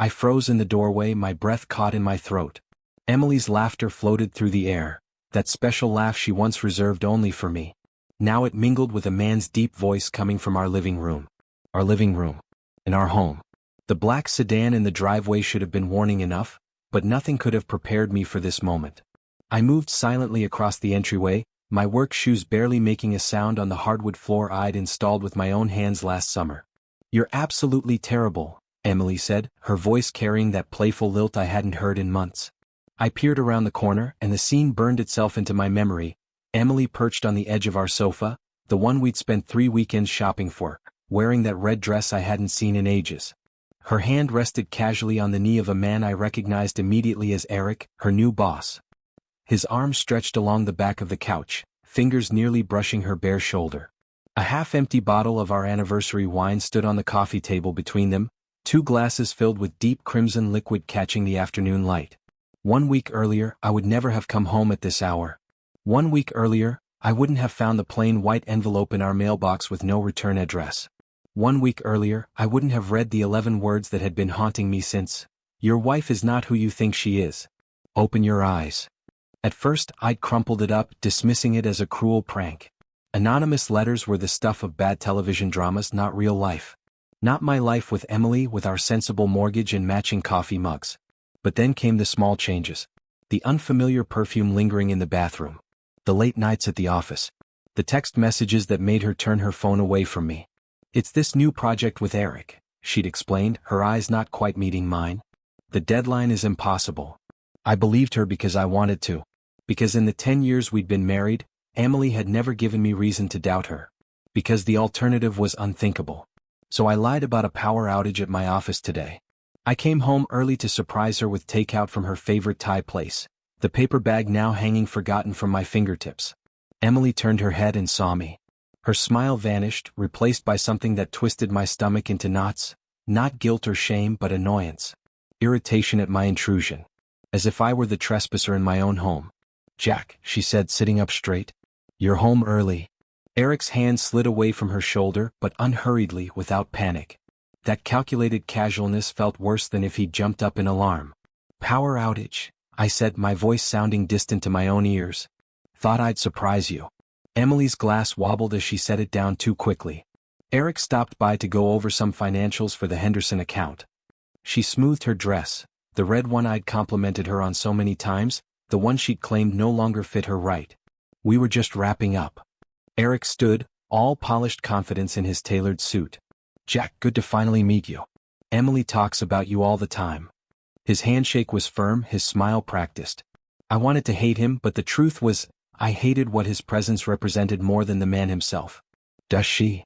I froze in the doorway, my breath caught in my throat. Emily's laughter floated through the air, that special laugh she once reserved only for me. Now it mingled with a man's deep voice coming from our living room. Our living room. In our home. The black sedan in the driveway should have been warning enough, but nothing could have prepared me for this moment. I moved silently across the entryway, my work shoes barely making a sound on the hardwood floor I'd installed with my own hands last summer. "You're absolutely terrible," Emily said, her voice carrying that playful lilt I hadn't heard in months. I peered around the corner and the scene burned itself into my memory. Emily perched on the edge of our sofa, the one we'd spent 3 weekends shopping for, wearing that red dress I hadn't seen in ages. Her hand rested casually on the knee of a man I recognized immediately as Eric, her new boss. His arm stretched along the back of the couch, fingers nearly brushing her bare shoulder. A half-empty bottle of our anniversary wine stood on the coffee table between them, 2 glasses filled with deep crimson liquid catching the afternoon light. 1 week earlier, I would never have come home at this hour. 1 week earlier, I wouldn't have found the plain white envelope in our mailbox with no return address. 1 week earlier, I wouldn't have read the 11 words that had been haunting me since. "Your wife is not who you think she is. Open your eyes." At first, I'd crumpled it up, dismissing it as a cruel prank. Anonymous letters were the stuff of bad television dramas, not real life. Not my life with Emily, with our sensible mortgage and matching coffee mugs. But then came the small changes. The unfamiliar perfume lingering in the bathroom. The late nights at the office. The text messages that made her turn her phone away from me. "It's this new project with Eric," she'd explained, her eyes not quite meeting mine. "The deadline is impossible." I believed her because I wanted to. Because in the 10 years we'd been married, Emily had never given me reason to doubt her. Because the alternative was unthinkable. So I lied about a power outage at my office today. I came home early to surprise her with takeout from her favorite Thai place, the paper bag now hanging forgotten from my fingertips. Emily turned her head and saw me. Her smile vanished, replaced by something that twisted my stomach into knots, not guilt or shame but annoyance. Irritation at my intrusion. As if I were the trespasser in my own home. "Jack," she said, sitting up straight. "You're home early." Eric's hand slid away from her shoulder, but unhurriedly, without panic. That calculated casualness felt worse than if he'd jumped up in alarm. "Power outage," I said, my voice sounding distant to my own ears. "Thought I'd surprise you." Emily's glass wobbled as she set it down too quickly. "Eric stopped by to go over some financials for the Henderson account." She smoothed her dress, the red one I'd complimented her on so many times, the one she'd claimed no longer fit her right. "We were just wrapping up." Eric stood, all polished confidence in his tailored suit. "Jack, good to finally meet you. Emily talks about you all the time." His handshake was firm, his smile practiced. I wanted to hate him, but the truth was, I hated what his presence represented more than the man himself. "Does she?"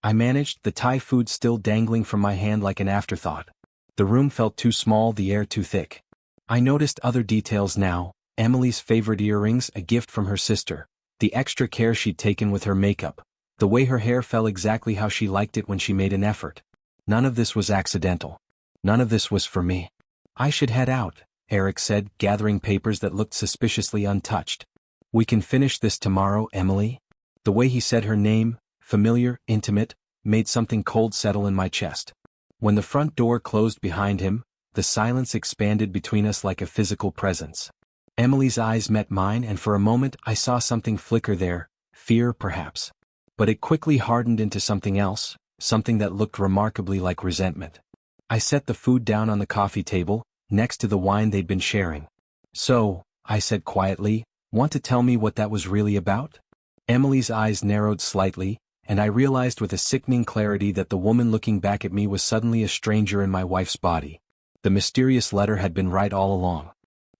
I managed, the Thai food still dangling from my hand like an afterthought. The room felt too small, the air too thick. I noticed other details now. Emily's favorite earrings, a gift from her sister. The extra care she'd taken with her makeup. The way her hair fell exactly how she liked it when she made an effort. None of this was accidental. None of this was for me. "I should head out," Eric said, gathering papers that looked suspiciously untouched. "We can finish this tomorrow, Emily?" The way he said her name, familiar, intimate, made something cold settle in my chest. When the front door closed behind him, the silence expanded between us like a physical presence. Emily's eyes met mine, and for a moment I saw something flicker there, fear perhaps. But it quickly hardened into something else, something that looked remarkably like resentment. I set the food down on the coffee table, next to the wine they'd been sharing. "So," I said quietly, "want to tell me what that was really about?" Emily's eyes narrowed slightly, and I realized with a sickening clarity that the woman looking back at me was suddenly a stranger in my wife's body. The mysterious letter had been right all along.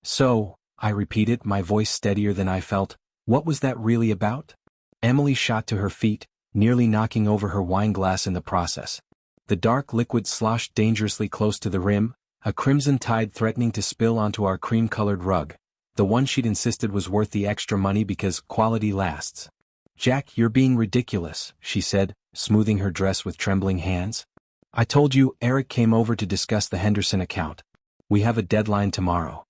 "So," I repeated, my voice steadier than I felt, "what was that really about?" Emily shot to her feet, nearly knocking over her wine glass in the process. The dark liquid sloshed dangerously close to the rim, a crimson tide threatening to spill onto our cream-colored rug. The one she'd insisted was worth the extra money because quality lasts. "Jack, you're being ridiculous," she said, smoothing her dress with trembling hands. "I told you, Eric came over to discuss the Henderson account. We have a deadline tomorrow."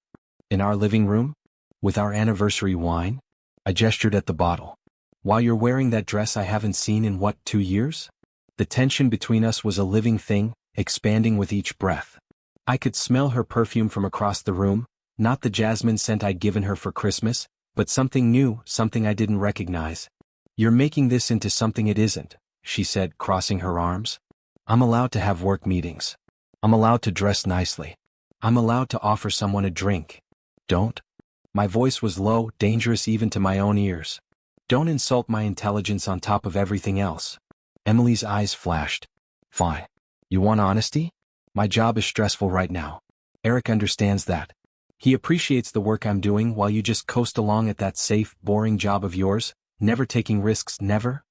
"In our living room? With our anniversary wine?" I gestured at the bottle. "While you're wearing that dress I haven't seen in 2 years? The tension between us was a living thing, expanding with each breath. I could smell her perfume from across the room, not the jasmine scent I'd given her for Christmas, but something new, something I didn't recognize. "You're making this into something it isn't," she said, crossing her arms. "I'm allowed to have work meetings. I'm allowed to dress nicely. I'm allowed to offer someone a drink. Don't." My voice was low, dangerous even to my own ears. "Don't insult my intelligence on top of everything else." Emily's eyes flashed. "Fine. You want honesty? My job is stressful right now. Eric understands that. He appreciates the work I'm doing while you just coast along at that safe, boring job of yours, never taking risks, never."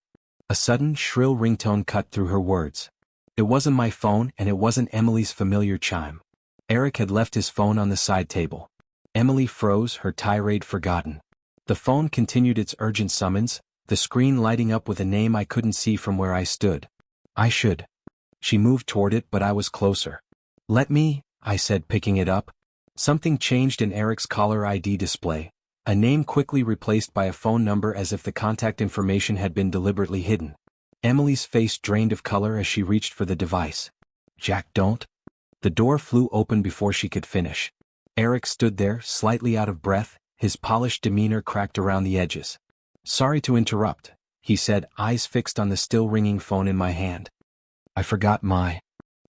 A sudden, shrill ringtone cut through her words. It wasn't my phone and it wasn't Emily's familiar chime. Eric had left his phone on the side table. Emily froze, her tirade forgotten. The phone continued its urgent summons, the screen lighting up with a name I couldn't see from where I stood. "I should." She moved toward it, but I was closer. "Let me," I said, picking it up. Something changed in Eric's caller ID display. A name quickly replaced by a phone number as if the contact information had been deliberately hidden. Emily's face drained of color as she reached for the device. "Jack, don't." The door flew open before she could finish. Eric stood there, slightly out of breath, his polished demeanor cracked around the edges. "Sorry to interrupt," he said, eyes fixed on the still ringing phone in my hand. "I forgot my—"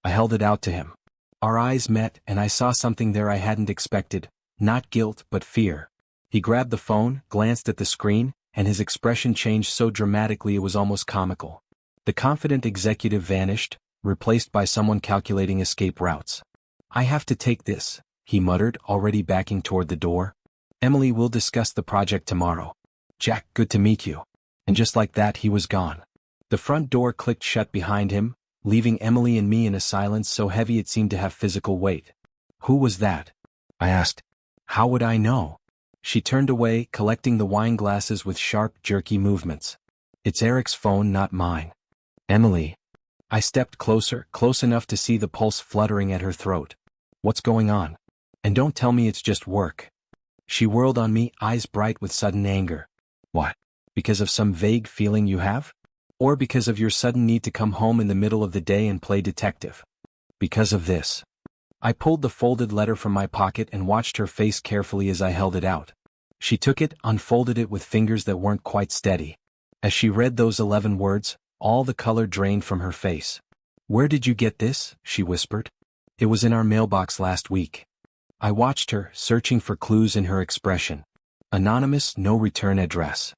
I held it out to him. Our eyes met, and I saw something there I hadn't expected, not guilt but fear. He grabbed the phone, glanced at the screen, and his expression changed so dramatically it was almost comical. The confident executive vanished, replaced by someone calculating escape routes. "I have to take this," he muttered, already backing toward the door. "Emily, we'll discuss the project tomorrow." "Jack, good to meet you." And just like that he was gone. The front door clicked shut behind him, leaving Emily and me in a silence so heavy it seemed to have physical weight. "Who was that?" I asked. "How would I know?" She turned away, collecting the wine glasses with sharp, jerky movements. "It's Eric's phone, not mine." "Emily." I stepped closer, close enough to see the pulse fluttering at her throat. "What's going on? And don't tell me it's just work." She whirled on me, eyes bright with sudden anger. "What? Because of some vague feeling you have? Or because of your sudden need to come home in the middle of the day and play detective?" "Because of this." I pulled the folded letter from my pocket and watched her face carefully as I held it out. She took it, unfolded it with fingers that weren't quite steady. As she read those 11 words, all the color drained from her face. "Where did you get this?" she whispered. "It was in our mailbox last week." I watched her, searching for clues in her expression. Anonymous, no return address.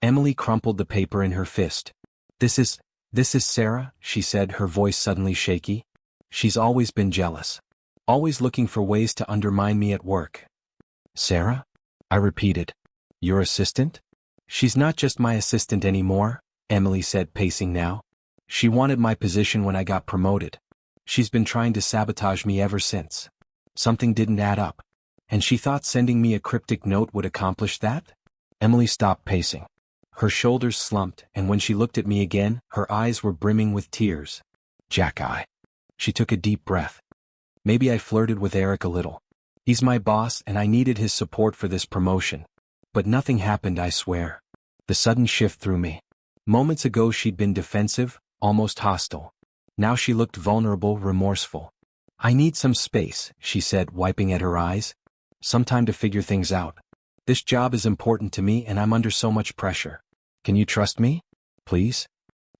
Emily crumpled the paper in her fist. This is Sarah," she said, her voice suddenly shaky. "She's always been jealous. Always looking for ways to undermine me at work." "Sarah?" I repeated. "Your assistant?" "She's not just my assistant anymore," Emily said, pacing now. "She wanted my position when I got promoted. She's been trying to sabotage me ever since. Something didn't add up. And she thought sending me a cryptic note would accomplish that?" Emily stopped pacing. Her shoulders slumped, and when she looked at me again, her eyes were brimming with tears. "Jack, She took a deep breath. "Maybe I flirted with Eric a little. He's my boss and I needed his support for this promotion. But nothing happened, I swear." The sudden shift threw me. Moments ago she'd been defensive, almost hostile. Now she looked vulnerable, remorseful. "I need some space," she said, wiping at her eyes. "Some time to figure things out. This job is important to me and I'm under so much pressure. Can you trust me? Please?"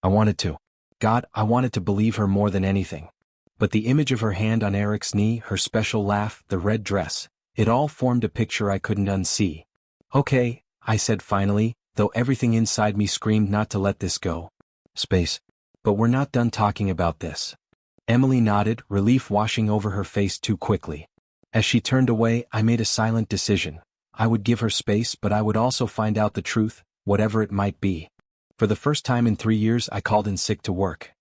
I wanted to. God, I wanted to believe her more than anything. But the image of her hand on Eric's knee, her special laugh, the red dress, it all formed a picture I couldn't unsee. "Okay," I said finally, though everything inside me screamed not to let this go. "Space. But we're not done talking about this." Emily nodded, relief washing over her face too quickly. As she turned away, I made a silent decision. I would give her space, but I would also find out the truth, whatever it might be. For the first time in 3 years I called in sick to work.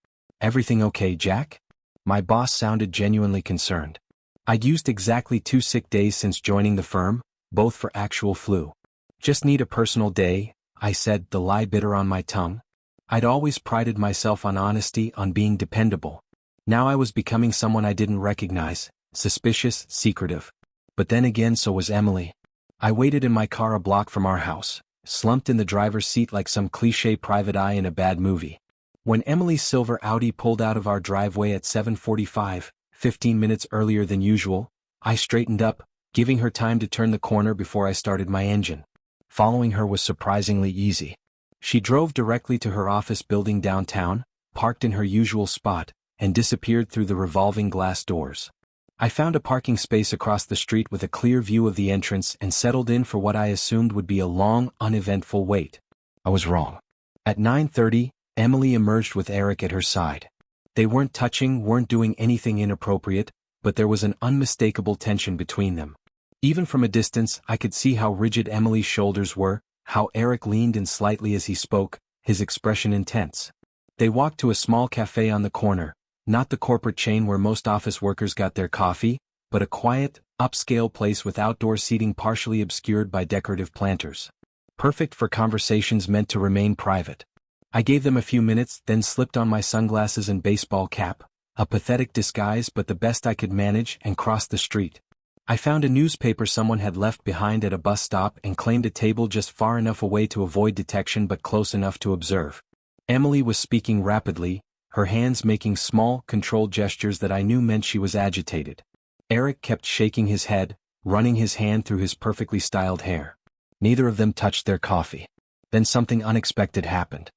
"Everything okay, Jack?" My boss sounded genuinely concerned. I'd used exactly 2 sick days since joining the firm, both for actual flu. "Just need a personal day," I said, the lie bitter on my tongue. I'd always prided myself on honesty, on being dependable. Now I was becoming someone I didn't recognize, suspicious, secretive. But then again so was Emily. I waited in my car a block from our house, slumped in the driver's seat like some cliché private eye in a bad movie. When Emily's silver Audi pulled out of our driveway at 7:45, 15 minutes earlier than usual. I straightened up, giving her time to turn the corner before I started my engine. Following her was surprisingly easy. She drove directly to her office building downtown, parked in her usual spot, and disappeared through the revolving glass doors. I found a parking space across the street with a clear view of the entrance and settled in for what I assumed would be a long, uneventful wait. I was wrong. At 9:30, Emily emerged with Eric at her side. They weren't touching, weren't doing anything inappropriate, but there was an unmistakable tension between them. Even from a distance, I could see how rigid Emily's shoulders were, how Eric leaned in slightly as he spoke, his expression intense. They walked to a small cafe on the corner, not the corporate chain where most office workers got their coffee, but a quiet, upscale place with outdoor seating partially obscured by decorative planters. Perfect for conversations meant to remain private. I gave them a few minutes, then slipped on my sunglasses and baseball cap, a pathetic disguise but the best I could manage, and crossed the street. I found a newspaper someone had left behind at a bus stop and claimed a table just far enough away to avoid detection but close enough to observe. Emily was speaking rapidly, her hands making small, controlled gestures that I knew meant she was agitated. Eric kept shaking his head, running his hand through his perfectly styled hair. Neither of them touched their coffee. Then something unexpected happened.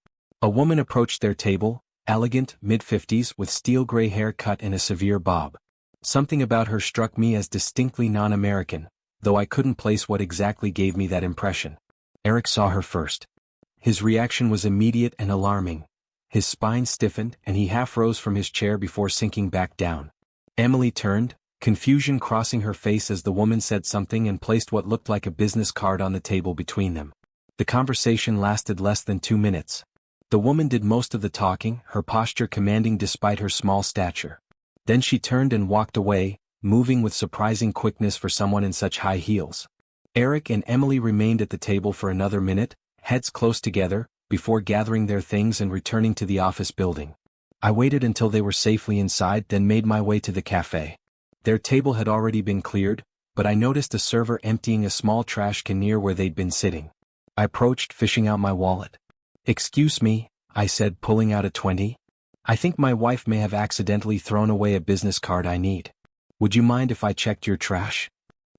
A woman approached their table, elegant, mid-50s, with steel gray hair cut in a severe bob. Something about her struck me as distinctly non-American, though I couldn't place what exactly gave me that impression. Eric saw her first. His reaction was immediate and alarming. His spine stiffened and he half rose from his chair before sinking back down. Emily turned, confusion crossing her face as the woman said something and placed what looked like a business card on the table between them. The conversation lasted less than 2 minutes. The woman did most of the talking, her posture commanding despite her small stature. Then she turned and walked away, moving with surprising quickness for someone in such high heels. Eric and Emily remained at the table for another minute, heads close together, before gathering their things and returning to the office building. I waited until they were safely inside, then made my way to the cafe. Their table had already been cleared, but I noticed a server emptying a small trash can near where they'd been sitting. I approached, fishing out my wallet. "Excuse me," I said, pulling out a 20. "I think my wife may have accidentally thrown away a business card I need. Would you mind if I checked your trash?"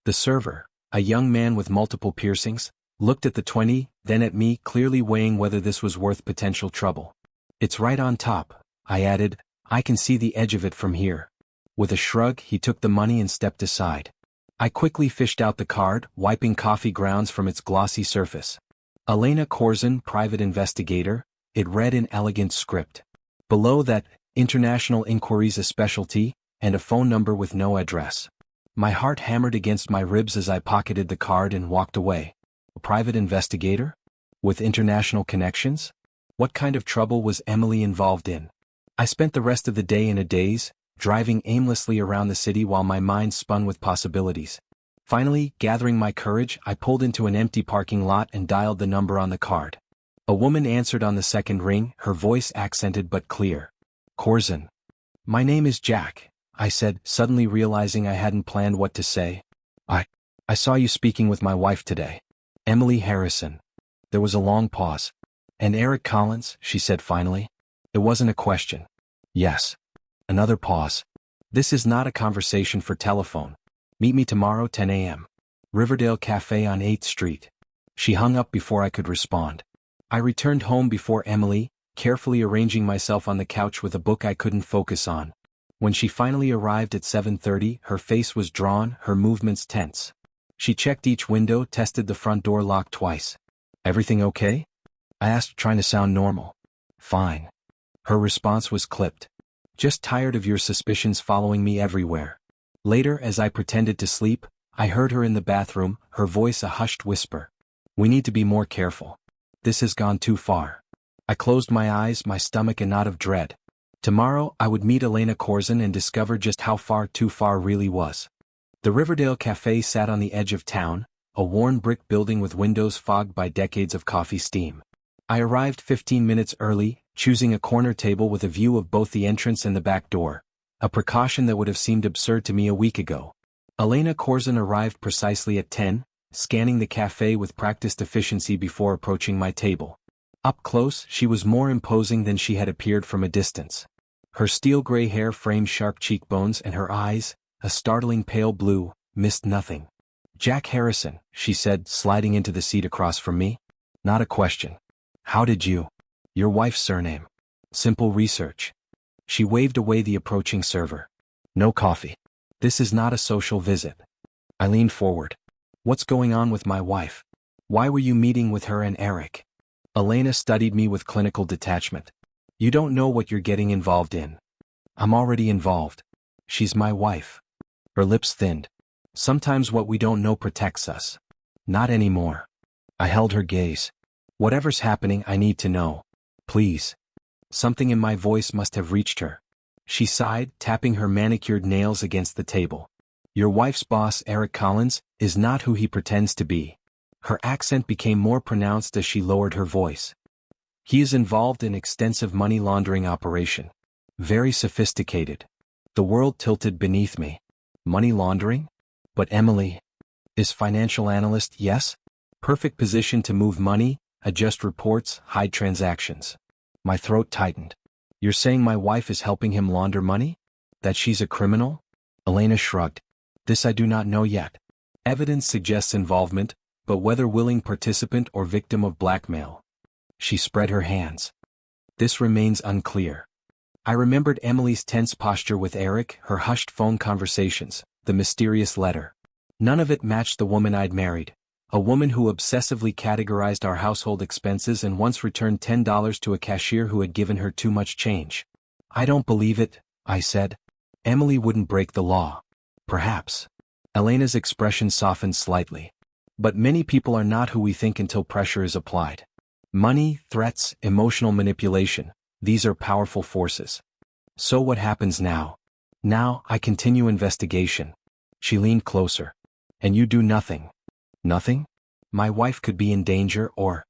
The server, a young man with multiple piercings, looked at the 20, then at me, clearly weighing whether this was worth potential trouble. "It's right on top," I added. "I can see the edge of it from here." With a shrug, he took the money and stepped aside. I quickly fished out the card, wiping coffee grounds from its glossy surface. "Elena Korzun, private investigator," it read in elegant script. Below that, "International Inquiries a Specialty," and a phone number with no address. My heart hammered against my ribs as I pocketed the card and walked away. A private investigator? With international connections? What kind of trouble was Emily involved in? I spent the rest of the day in a daze, driving aimlessly around the city while my mind spun with possibilities. Finally, gathering my courage, I pulled into an empty parking lot and dialed the number on the card. A woman answered on the second ring, her voice accented but clear. "Korzun." "My name is Jack," I said, suddenly realizing I hadn't planned what to say. I saw you speaking with my wife today. Emily Harrison." There was a long pause. "And Eric Collins," she said finally. It wasn't a question. "Yes." Another pause. "This is not a conversation for telephone. Meet me tomorrow 10 a.m. Riverdale Cafe on 8th Street. She hung up before I could respond. I returned home before Emily, carefully arranging myself on the couch with a book I couldn't focus on. When she finally arrived at 7:30, her face was drawn, her movements tense. She checked each window, tested the front door lock twice. "Everything okay?" I asked, trying to sound normal. "Fine." Her response was clipped. "Just tired of your suspicions following me everywhere." Later, as I pretended to sleep, I heard her in the bathroom, her voice a hushed whisper. "We need to be more careful. This has gone too far." I closed my eyes, my stomach a knot of dread. Tomorrow, I would meet Elena Korzun and discover just how far too far really was. The Riverdale Cafe sat on the edge of town, a worn brick building with windows fogged by decades of coffee steam. I arrived 15 minutes early, choosing a corner table with a view of both the entrance and the back door, a precaution that would have seemed absurd to me a week ago. Elena Korzun arrived precisely at 10, scanning the cafe with practiced efficiency before approaching my table. Up close, she was more imposing than she had appeared from a distance. Her steel-gray hair framed sharp cheekbones and her eyes, a startling pale blue, missed nothing. "Jack Harrison," she said, sliding into the seat across from me. "Not a question. How did you? Your wife's surname. Simple research." She waved away the approaching server. "No coffee. This is not a social visit." I leaned forward. "What's going on with my wife? Why were you meeting with her and Eric?" Elena studied me with clinical detachment. "You don't know what you're getting involved in." "I'm already involved. She's my wife." Her lips thinned. "Sometimes what we don't know protects us." "Not anymore." I held her gaze. "Whatever's happening, I need to know. Please." Something in my voice must have reached her. She sighed, tapping her manicured nails against the table. "Your wife's boss, Eric Collins, is not who he pretends to be." Her accent became more pronounced as she lowered her voice. "He is involved in extensive money laundering operation. Very sophisticated." The world tilted beneath me. Money laundering? But Emily is financial analyst, yes? Perfect position to move money, adjust reports, hide transactions. My throat tightened. "You're saying my wife is helping him launder money? That she's a criminal?" Elena shrugged. "This I do not know yet. Evidence suggests involvement, but whether willing participant or victim of blackmail." She spread her hands. "This remains unclear." I remembered Emily's tense posture with Eric, her hushed phone conversations, the mysterious letter. None of it matched the woman I'd married. A woman who obsessively categorized our household expenses and once returned $10 to a cashier who had given her too much change. "I don't believe it," I said. "Emily wouldn't break the law." "Perhaps." Elena's expression softened slightly. "But many people are not who we think until pressure is applied. Money, threats, emotional manipulation, these are powerful forces. So what happens now?" "Now, I continue investigation." She leaned closer. "And you do nothing?" "Nothing? My wife could be in danger or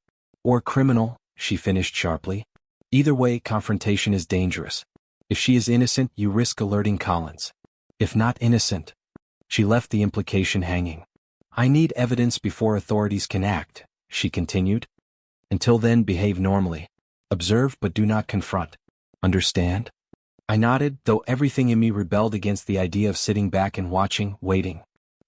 criminal," she finished sharply. "Either way, confrontation is dangerous. If she is innocent, you risk alerting Collins. If not innocent..." She left the implication hanging. "I need evidence before authorities can act," she continued. "Until then, behave normally. Observe but do not confront. Understand?" I nodded, though everything in me rebelled against the idea of sitting back and watching, waiting.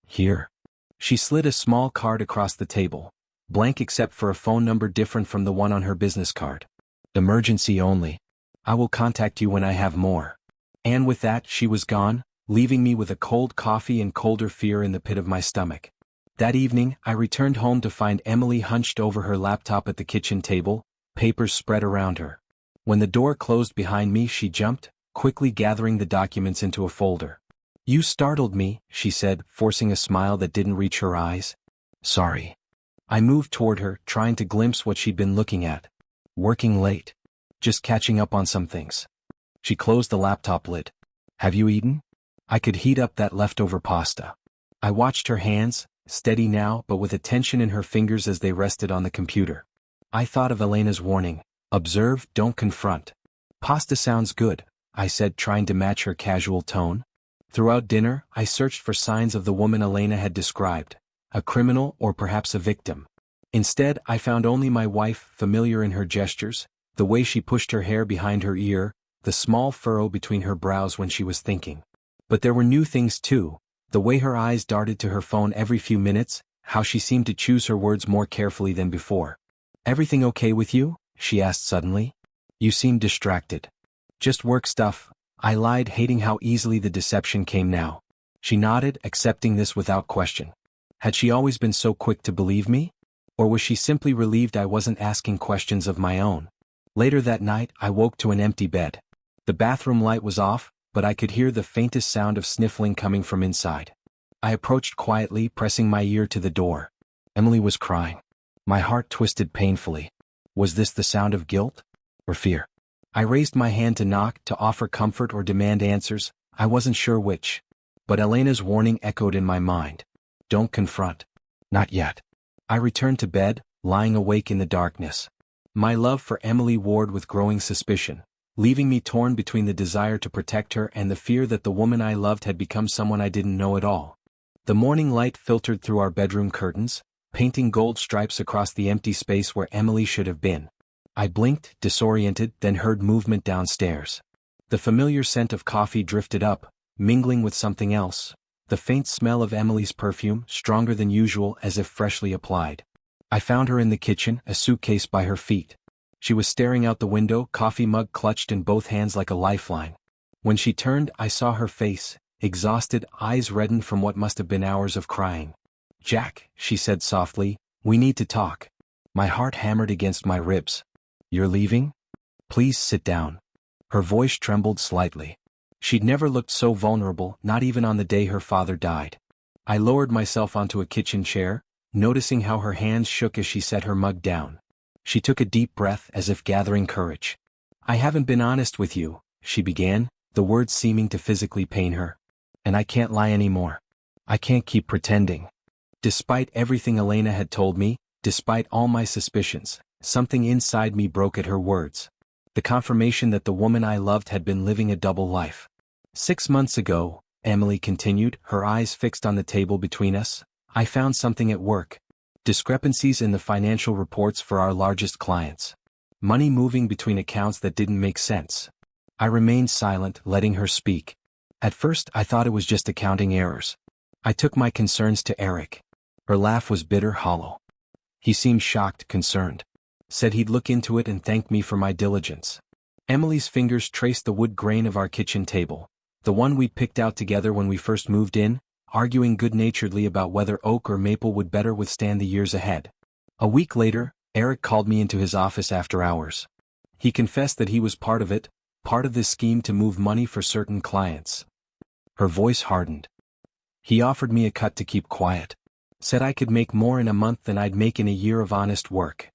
"Here." She slid a small card across the table, blank except for a phone number different from the one on her business card. "Emergency only. I will contact you when I have more." And with that, she was gone, leaving me with a cold coffee and colder fear in the pit of my stomach. That evening, I returned home to find Emily hunched over her laptop at the kitchen table, papers spread around her. When the door closed behind me, she jumped, quickly gathering the documents into a folder. "You startled me," she said, forcing a smile that didn't reach her eyes. "Sorry." I moved toward her, trying to glimpse what she'd been looking at. "Working late. Just catching up on some things." She closed the laptop lid. "Have you eaten?" I could heat up that leftover pasta. I watched her hands, steady now but with a tension in her fingers as they rested on the computer. I thought of Elena's warning, "Observe, don't confront." "Pasta sounds good," I said, trying to match her casual tone. Throughout dinner, I searched for signs of the woman Elena had described, a criminal or perhaps a victim. Instead, I found only my wife, familiar in her gestures, the way she pushed her hair behind her ear, the small furrow between her brows when she was thinking. But there were new things too, the way her eyes darted to her phone every few minutes, how she seemed to choose her words more carefully than before. "Everything okay with you?" she asked suddenly. "You seem distracted." "Just work stuff," I lied, hating how easily the deception came now. She nodded, accepting this without question. Had she always been so quick to believe me? Or was she simply relieved I wasn't asking questions of my own? Later that night, I woke to an empty bed. The bathroom light was off, but I could hear the faintest sound of sniffling coming from inside. I approached quietly, pressing my ear to the door. Emily was crying. My heart twisted painfully. Was this the sound of guilt? Or fear? I raised my hand to knock, to offer comfort or demand answers, I wasn't sure which. But Elena's warning echoed in my mind. Don't confront. Not yet. I returned to bed, lying awake in the darkness. My love for Emily warred with growing suspicion, leaving me torn between the desire to protect her and the fear that the woman I loved had become someone I didn't know at all. The morning light filtered through our bedroom curtains, painting gold stripes across the empty space where Emily should have been. I blinked, disoriented, then heard movement downstairs. The familiar scent of coffee drifted up, mingling with something else. The faint smell of Emily's perfume, stronger than usual as if freshly applied. I found her in the kitchen, a suitcase by her feet. She was staring out the window, coffee mug clutched in both hands like a lifeline. When she turned, I saw her face, exhausted, eyes reddened from what must have been hours of crying. "Jack," she said softly, "we need to talk." My heart hammered against my ribs. "You're leaving? Please sit down." Her voice trembled slightly. She'd never looked so vulnerable, not even on the day her father died. I lowered myself onto a kitchen chair, noticing how her hands shook as she set her mug down. She took a deep breath as if gathering courage. "I haven't been honest with you," she began, the words seeming to physically pain her. "And I can't lie anymore. I can't keep pretending." Despite everything Elena had told me, despite all my suspicions, something inside me broke at her words. The confirmation that the woman I loved had been living a double life. 6 months ago, Emily continued, her eyes fixed on the table between us, I found something at work. Discrepancies in the financial reports for our largest clients. Money moving between accounts that didn't make sense. I remained silent, letting her speak. At first, I thought it was just accounting errors. I took my concerns to Eric. Her laugh was bitter, hollow. He seemed shocked, concerned. Said he'd look into it and thank me for my diligence. Emily's fingers traced the wood grain of our kitchen table, the one we picked out together when we first moved in, arguing good-naturedly about whether oak or maple would better withstand the years ahead. A week later, Eric called me into his office after hours. He confessed that he was part of it, part of this scheme to move money for certain clients. Her voice hardened. He offered me a cut to keep quiet. Said I could make more in a month than I'd make in a year of honest work.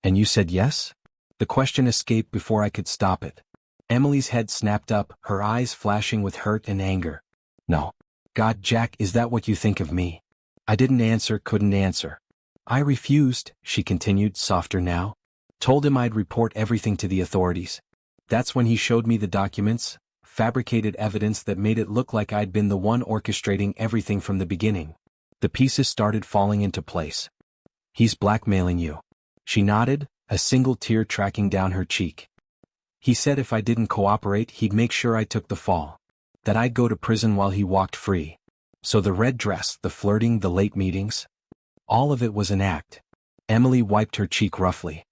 "And you said yes?" The question escaped before I could stop it. Emily's head snapped up, her eyes flashing with hurt and anger. "No. God, Jack, is that what you think of me?" I didn't answer, couldn't answer. "I refused," she continued, softer now. "Told him I'd report everything to the authorities. That's when he showed me the documents, fabricated evidence that made it look like I'd been the one orchestrating everything from the beginning. The pieces started falling into place. He's blackmailing you." She nodded, a single tear tracking down her cheek. "He said if I didn't cooperate he'd make sure I took the fall. That I'd go to prison while he walked free. So the red dress, the flirting, the late meetings. All of it was an act." Emily wiped her cheek roughly.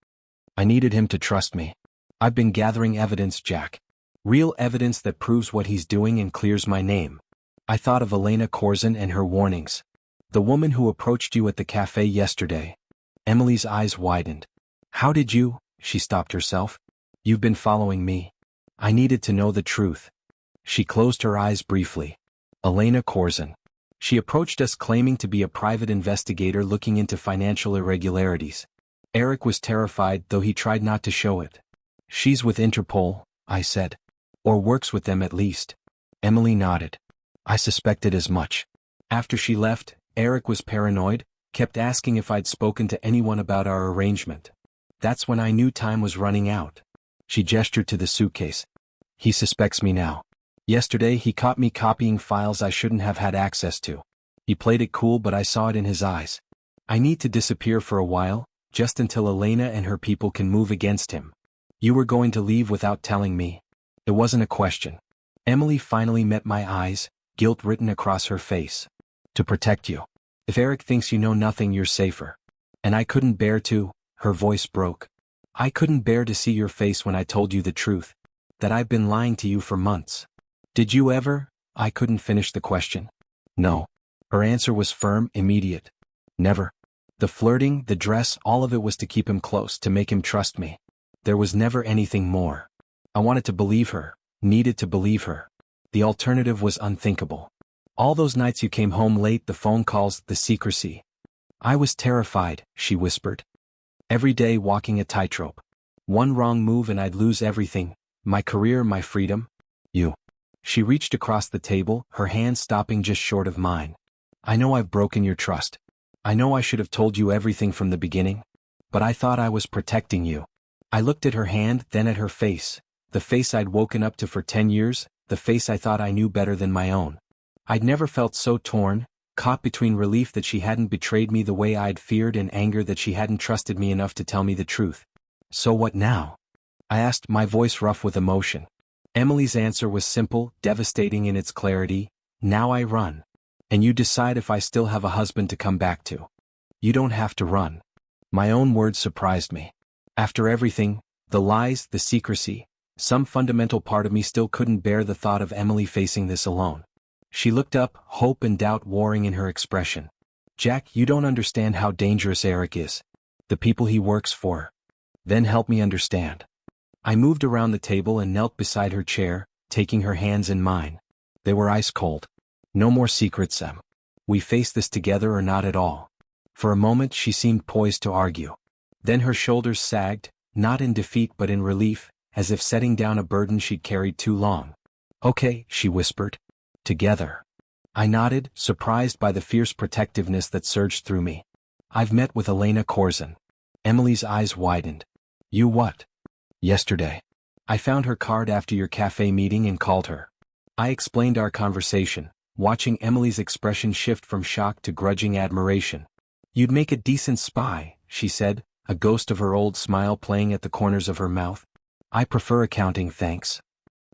"I needed him to trust me. I've been gathering evidence, Jack. Real evidence that proves what he's doing and clears my name. I thought of Elena Corzin and her warnings. The woman who approached you at the cafe yesterday." Emily's eyes widened. "How did you?" She stopped herself. "You've been following me. I needed to know the truth." She closed her eyes briefly. "Elena Corzin. She approached us claiming to be a private investigator looking into financial irregularities." Eric was terrified, though he tried not to show it. "She's with Interpol," I said. "Or works with them at least." Emily nodded. "I suspected as much." After she left, Eric was paranoid, kept asking if I'd spoken to anyone about our arrangement. That's when I knew time was running out. She gestured to the suitcase. "He suspects me now. Yesterday he caught me copying files I shouldn't have had access to. He played it cool, but I saw it in his eyes. I need to disappear for a while, just until Elena and her people can move against him. You were going to leave without telling me." It wasn't a question. Emily finally met my eyes, guilt written across her face. "To protect you. If Eric thinks you know nothing, you're safer." And I couldn't bear to, her voice broke. "I couldn't bear to see your face when I told you the truth. That I've been lying to you for months." "Did you ever?" I couldn't finish the question. "No." Her answer was firm, immediate. "Never. The flirting, the dress, all of it was to keep him close, to make him trust me. There was never anything more. I wanted to believe her, needed to believe her. The alternative was unthinkable. All those nights you came home late, the phone calls, the secrecy. I was terrified," she whispered. "Every day walking a tightrope. One wrong move and I'd lose everything, my career, my freedom. You." She reached across the table, her hand stopping just short of mine. "I know I've broken your trust. I know I should have told you everything from the beginning. But I thought I was protecting you." I looked at her hand, then at her face. The face I'd woken up to for 10 years, the face I thought I knew better than my own. I'd never felt so torn, caught between relief that she hadn't betrayed me the way I'd feared and anger that she hadn't trusted me enough to tell me the truth. "So what now?" I asked, my voice rough with emotion. Emily's answer was simple, devastating in its clarity. Now I run. And you decide if I still have a husband to come back to. You don't have to run. My own words surprised me. After everything, the lies, the secrecy, some fundamental part of me still couldn't bear the thought of Emily facing this alone. She looked up, hope and doubt warring in her expression. Jack, you don't understand how dangerous Eric is. The people he works for. Then help me understand. I moved around the table and knelt beside her chair, taking her hands in mine. They were ice cold. No more secrets, Em. We face this together or not at all. For a moment she seemed poised to argue. Then her shoulders sagged, not in defeat but in relief, as if setting down a burden she'd carried too long. Okay, she whispered. Together. I nodded, surprised by the fierce protectiveness that surged through me. I've met with Elena Corzin. Emily's eyes widened. You what? Yesterday. I found her card after your cafe meeting and called her. I explained our conversation, watching Emily's expression shift from shock to grudging admiration. You'd make a decent spy, she said, a ghost of her old smile playing at the corners of her mouth. I prefer accounting, thanks.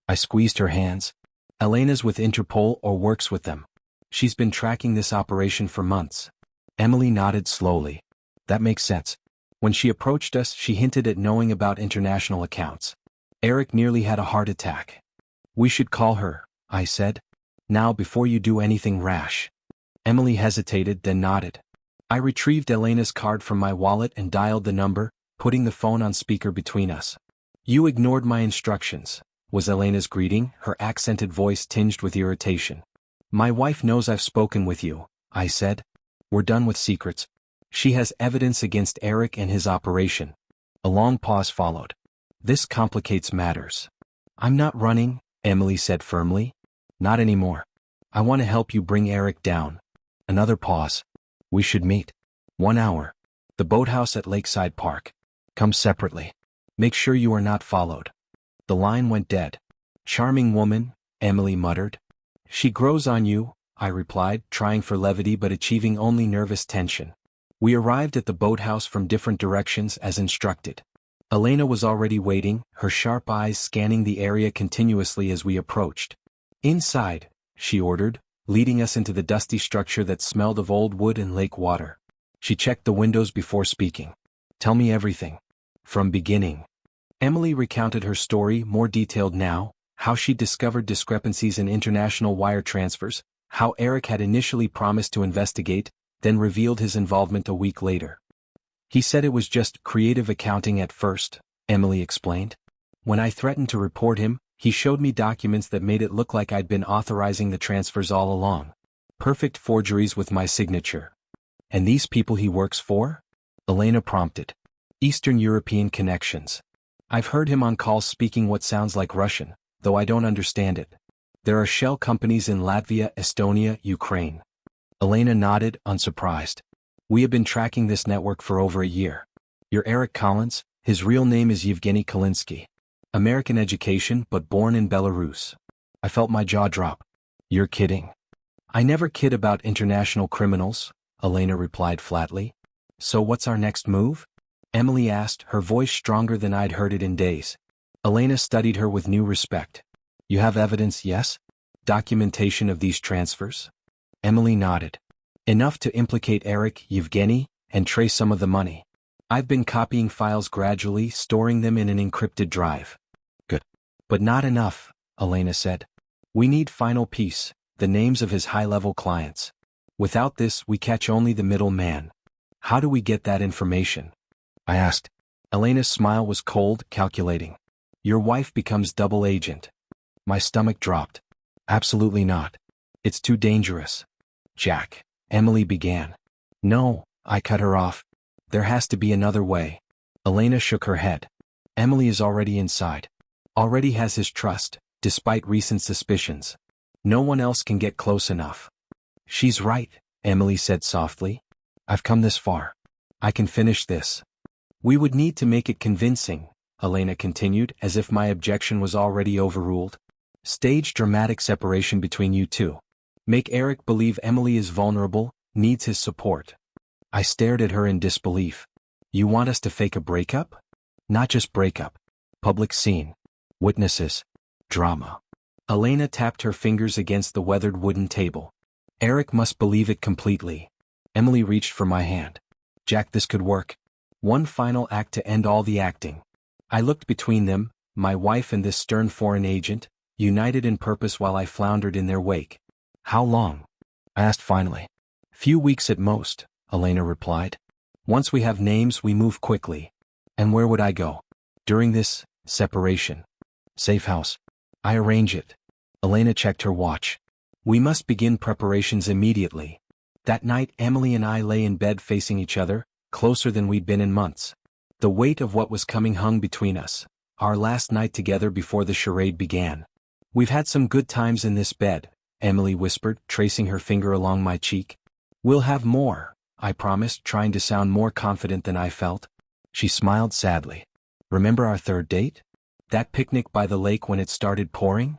I squeezed her hands. Elena's with Interpol or works with them. She's been tracking this operation for months. Emily nodded slowly. That makes sense. When she approached us, she hinted at knowing about international accounts. Eric nearly had a heart attack. We should call her, I said. Now before you do anything rash. Emily hesitated, then nodded. I retrieved Elena's card from my wallet and dialed the number, putting the phone on speaker between us. You ignored my instructions, was Elena's greeting, her accented voice tinged with irritation. My wife knows I've spoken with you, I said. We're done with secrets. She has evidence against Eric and his operation. A long pause followed. This complicates matters. I'm not running, Emily said firmly. Not anymore. I want to help you bring Eric down. Another pause. We should meet. 1 hour. The boathouse at Lakeside Park. Come separately. Make sure you are not followed. The line went dead. Charming woman, Emily muttered. She grows on you, I replied, trying for levity but achieving only nervous tension. We arrived at the boathouse from different directions as instructed. Elena was already waiting, her sharp eyes scanning the area continuously as we approached. Inside, she ordered, leading us into the dusty structure that smelled of old wood and lake water. She checked the windows before speaking. Tell me everything. From beginning. Emily recounted her story, more detailed now, how she discovered discrepancies in international wire transfers, how Eric had initially promised to investigate, then revealed his involvement a week later. He said it was just creative accounting at first, Emily explained. When I threatened to report him, he showed me documents that made it look like I'd been authorizing the transfers all along. Perfect forgeries with my signature. And these people he works for? Elena prompted. Eastern European connections. I've heard him on calls speaking what sounds like Russian, though I don't understand it. There are shell companies in Latvia, Estonia, Ukraine. Elena nodded, unsurprised. We have been tracking this network for over a year. You're Eric Collins, his real name is Yevgeny Kalinsky. American education but born in Belarus. I felt my jaw drop. You're kidding. I never kid about international criminals, Elena replied flatly. So what's our next move? Emily asked, her voice stronger than I'd heard it in days. Elena studied her with new respect. You have evidence, yes? Documentation of these transfers? Emily nodded. Enough to implicate Eric, Yevgeny, and trace some of the money. I've been copying files gradually, storing them in an encrypted drive. Good. But not enough, Elena said. We need final piece, the names of his high-level clients. Without this, we catch only the middle man. How do we get that information? I asked. Elena's smile was cold, calculating. Your wife becomes double agent. My stomach dropped. Absolutely not. It's too dangerous. Jack, Emily began. No, I cut her off. There has to be another way. Elena shook her head. Emily is already inside. Already has his trust, despite recent suspicions. No one else can get close enough. She's right, Emily said softly. I've come this far. I can finish this. We would need to make it convincing, Elena continued, as if my objection was already overruled. Stage dramatic separation between you two. Make Eric believe Emily is vulnerable, needs his support. I stared at her in disbelief. You want us to fake a breakup? Not just breakup. Public scene. Witnesses. Drama. Elena tapped her fingers against the weathered wooden table. Eric must believe it completely. Emily reached for my hand. Jack, this could work. One final act to end all the acting. I looked between them, my wife and this stern foreign agent, united in purpose while I floundered in their wake. How long? I asked finally. Few weeks at most, Elena replied. Once we have names, we move quickly. And where would I go? During this separation. Safe house. I arrange it. Elena checked her watch. We must begin preparations immediately. That night Emily and I lay in bed facing each other, closer than we'd been in months. The weight of what was coming hung between us, our last night together before the charade began. We've had some good times in this bed, Emily whispered, tracing her finger along my cheek. We'll have more, I promised, trying to sound more confident than I felt. She smiled sadly. Remember our third date? That picnic by the lake when it started pouring?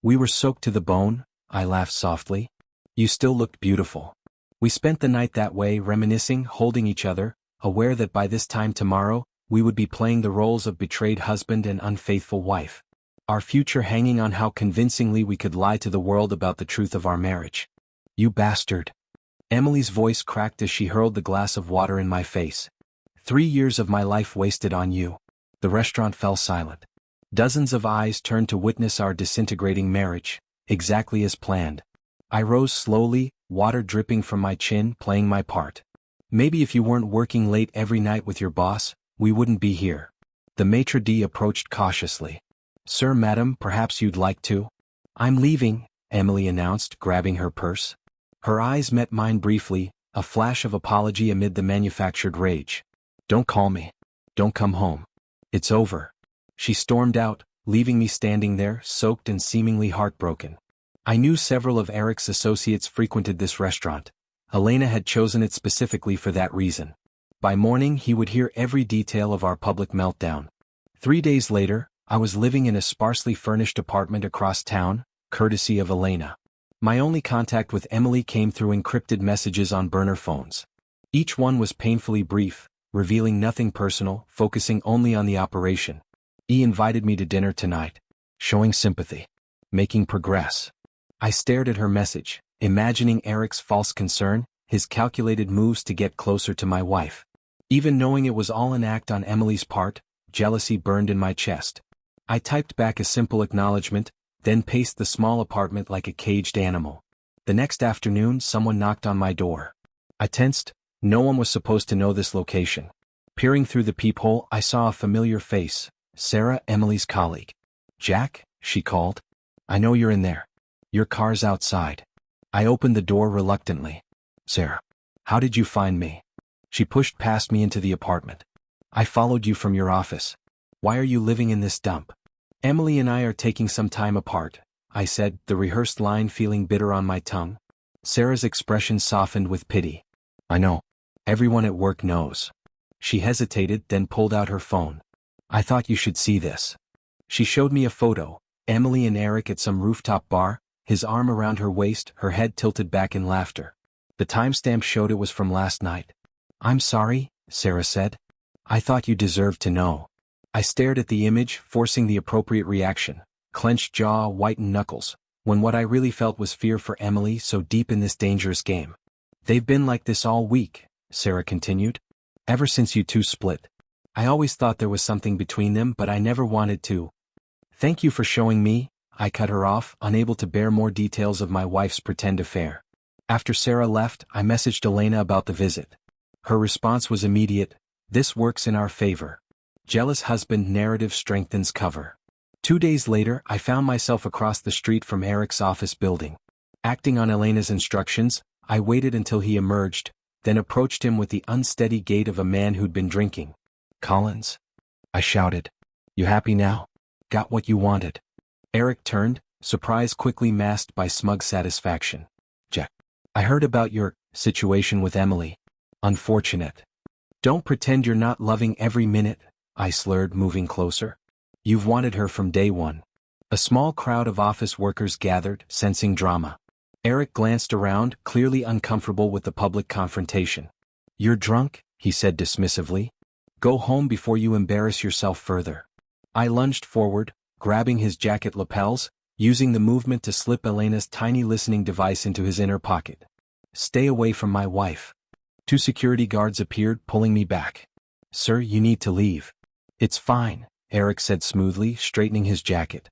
We were soaked to the bone, I laughed softly. You still looked beautiful. We spent the night that way, reminiscing, holding each other, aware that by this time tomorrow, we would be playing the roles of betrayed husband and unfaithful wife. Our future hanging on how convincingly we could lie to the world about the truth of our marriage. You bastard. Emily's voice cracked as she hurled the glass of water in my face. 3 years of my life wasted on you. The restaurant fell silent. Dozens of eyes turned to witness our disintegrating marriage, exactly as planned. I rose slowly, water dripping from my chin, playing my part. Maybe if you weren't working late every night with your boss, we wouldn't be here. The maitre d' approached cautiously. Sir, madam, perhaps you'd like to? I'm leaving, Emily announced, grabbing her purse. Her eyes met mine briefly, a flash of apology amid the manufactured rage. Don't call me. Don't come home. It's over. She stormed out, leaving me standing there, soaked and seemingly heartbroken. I knew several of Eric's associates frequented this restaurant. Elena had chosen it specifically for that reason. By morning he would hear every detail of our public meltdown. 3 days later, I was living in a sparsely furnished apartment across town, courtesy of Elena. My only contact with Emily came through encrypted messages on burner phones. Each one was painfully brief, revealing nothing personal, focusing only on the operation. He invited me to dinner tonight. Showing sympathy. Making progress. I stared at her message, imagining Eric's false concern, his calculated moves to get closer to my wife. Even knowing it was all an act on Emily's part, jealousy burned in my chest. I typed back a simple acknowledgement, then paced the small apartment like a caged animal. The next afternoon someone knocked on my door. I tensed. No one was supposed to know this location. Peering through the peephole I saw a familiar face, Sarah, Emily's colleague. Jack, she called. I know you're in there. Your car's outside. I opened the door reluctantly. Sarah. How did you find me? She pushed past me into the apartment. I followed you from your office. Why are you living in this dump? Emily and I are taking some time apart, I said, the rehearsed line feeling bitter on my tongue. Sarah's expression softened with pity. I know. Everyone at work knows. She hesitated, then pulled out her phone. I thought you should see this. She showed me a photo, Emily and Eric at some rooftop bar, his arm around her waist, her head tilted back in laughter. The timestamp showed it was from last night. I'm sorry, Sarah said. I thought you deserved to know. I stared at the image, forcing the appropriate reaction, clenched jaw, whitened knuckles, when what I really felt was fear for Emily, so deep in this dangerous game. They've been like this all week, Sarah continued. Ever since you two split. I always thought there was something between them, but I never wanted to. Thank you for showing me, I cut her off, unable to bear more details of my wife's pretend affair. After Sarah left, I messaged Elena about the visit. Her response was immediate. This works in our favor. Jealous husband narrative strengthens cover. 2 days later, I found myself across the street from Eric's office building. Acting on Elena's instructions, I waited until he emerged, then approached him with the unsteady gait of a man who'd been drinking. Collins? I shouted. You happy now? Got what you wanted? Eric turned, surprise quickly masked by smug satisfaction. Jack. I heard about your situation with Emily. Unfortunate. Don't pretend you're not loving every minute, I slurred, moving closer. You've wanted her from day one. A small crowd of office workers gathered, sensing drama. Eric glanced around, clearly uncomfortable with the public confrontation. You're drunk, he said dismissively. Go home before you embarrass yourself further. I lunged forward, grabbing his jacket lapels, using the movement to slip Elena's tiny listening device into his inner pocket. "Stay away from my wife." 2 security guards appeared, pulling me back. "Sir, you need to leave." "It's fine," Eric said smoothly, straightening his jacket.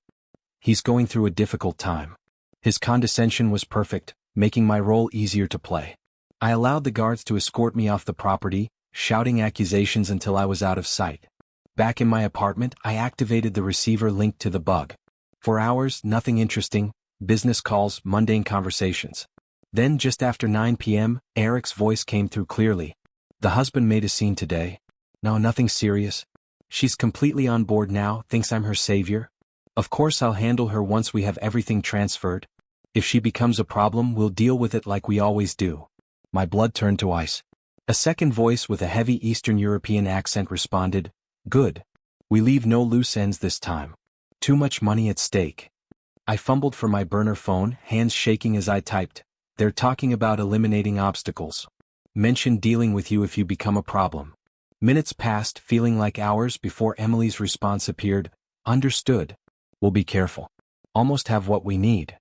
"He's going through a difficult time." His condescension was perfect, making my role easier to play. I allowed the guards to escort me off the property, shouting accusations until I was out of sight. Back in my apartment, I activated the receiver linked to the bug. For hours, nothing interesting, business calls, mundane conversations. Then just after 9 p.m., Eric's voice came through clearly. "The husband made a scene today." "No, nothing serious." "She's completely on board now, thinks I'm her savior." "Of course I'll handle her once we have everything transferred. If she becomes a problem, we'll deal with it like we always do." My blood turned to ice. A second voice with a heavy Eastern European accent responded, "Good. We leave no loose ends this time. Too much money at stake." I fumbled for my burner phone, hands shaking as I typed. "They're talking about eliminating obstacles. Mention dealing with you if you become a problem." Minutes passed, feeling like hours, before Emily's response appeared. "Understood. We'll be careful. Almost have what we need."